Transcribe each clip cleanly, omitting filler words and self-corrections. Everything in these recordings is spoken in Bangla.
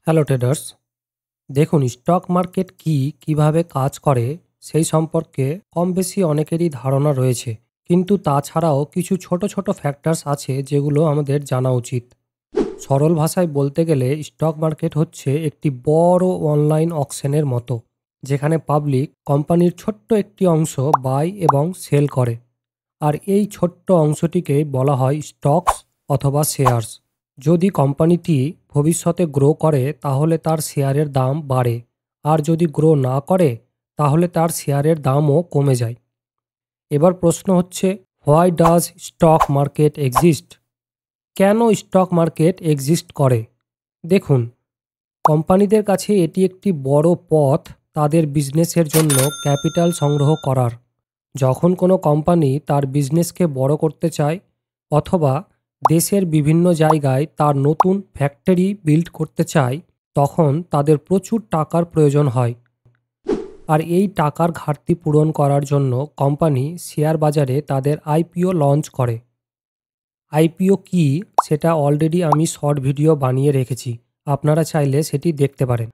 হ্যালো ট্রেডার্স, দেখুন স্টক মার্কেট কি কিভাবে কাজ করে সেই সম্পর্কে কম বেশি অনেকেরই ধারণা রয়েছে, কিন্তু তাছাড়াও কিছু ছোট ছোট ফ্যাক্টরস আছে যেগুলো আমাদের জানা উচিত। সরল ভাষায় বলতে গেলে স্টক মার্কেট হচ্ছে একটি বড় অনলাইন অকশনের মতো, যেখানে পাবলিক কোম্পানির ছোট্ট একটি অংশ বাই এবং সেল করে। আর এই ছোট্ট অংশটিকে বলা হয় স্টকস অথবা শেয়ারস। যদি কোম্পানিটি ভবিষ্যতে গ্রো করে তাহলে তার শেয়ারের দাম বাড়ে, আর যদি গ্রো না করে তাহলে তার শেয়ারের দামও কমে যায়। এবার প্রশ্ন হচ্ছে, why does stock market exist? কেন স্টক মার্কেট এক্সিস্ট করে? দেখুন, কোম্পানিদের কাছে এটি একটি বড় পথ তাদের বিজনেসের জন্য ক্যাপিটাল সংগ্রহ করার। যখন কোনো কোম্পানি তার বিজনেসকে বড় করতে চায় অথবা দেশের বিভিন্ন জায়গায় তার নতুন ফ্যাক্টরি বিল্ড করতে চায়, তখন তাদের প্রচুর টাকার প্রয়োজন হয়। আর এই টাকার ঘাটতি পূরণ করার জন্য কোম্পানি শেয়ার বাজারে তাদের আইপিও লঞ্চ করে। আইপিও কি সেটা অলরেডি আমি শর্ট ভিডিও বানিয়ে রেখেছি, আপনারা চাইলে সেটি দেখতে পারেন।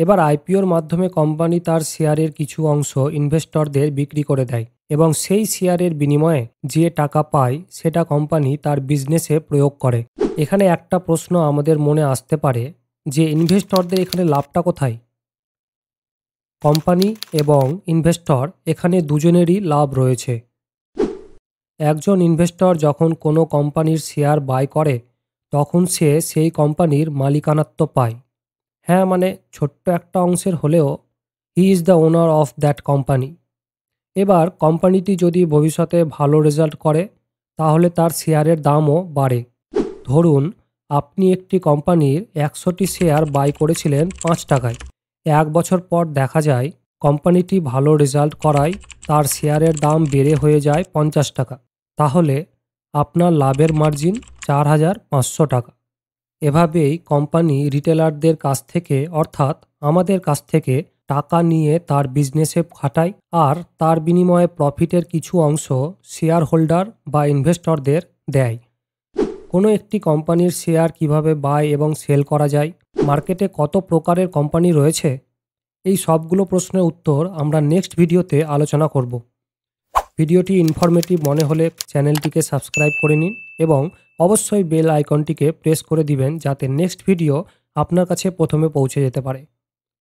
এবার আইপিওর মাধ্যমে কোম্পানি তার শেয়ারের কিছু অংশ ইনভেস্টরদের বিক্রি করে দেয় এবং সেই শেয়ারের বিনিময়ে যে টাকা পায় সেটা কোম্পানি তার বিজনেসে প্রয়োগ করে। এখানে একটা প্রশ্ন আমাদের মনে আসতে পারে যে ইনভেস্টরদের এখানে লাভটা কোথায়? কোম্পানি এবং ইনভেস্টর এখানে দুজনেরই লাভ রয়েছে। একজন ইনভেস্টর যখন কোনো কোম্পানির শেয়ার বাই করে তখন সে সেই কোম্পানির মালিকানাত্ব পায়। হ্যাঁ, মানে ছোট্ট একটা অংশের হলেও he is the owner of that company. এবার কোম্পানিটি যদি ভবিষ্যতে ভালো রেজাল্ট করে তাহলে তার শেয়ারের দামও বাড়ে। ধরুন, আপনি একটি কোম্পানির 100টি শেয়ার বাই করেছিলেন 5 টাকায়। 1 বছর পর দেখা যায় কোম্পানিটি ভালো রেজাল্ট করায় তার শেয়ারের দাম বেড়ে হয়ে যায় 50 টাকা। তাহলে আপনার লাভের মার্জিন 4,500 টাকা। এভাবেই কোম্পানি রিটেলারদের কাছ থেকে অর্থাৎ আমাদের কাছ থেকে টাকা নিয়ে তার বিজনেসে খাটায়, আর তার বিনিময়ে প্রফিটের কিছু অংশ শেয়ার হোল্ডার বা ইনভেস্টরদের দেয়। কোনো একটি কোম্পানির শেয়ার কিভাবে বাই এবং সেল করা যায়, মার্কেটে কত প্রকারের কোম্পানি রয়েছে, এই সবগুলো প্রশ্নের উত্তর আমরা নেক্সট ভিডিওতে আলোচনা করব। ভিডিওটি ইনফরমেটিভ মনে হলে চ্যানেলটিকে সাবস্ক্রাইব করে নিন এবং অবশ্যই বেল আইকনটিকে প্রেস করে দিবেন যাতে নেক্সট ভিডিও আপনার কাছে প্রথমে পৌঁছে যেতে পারে।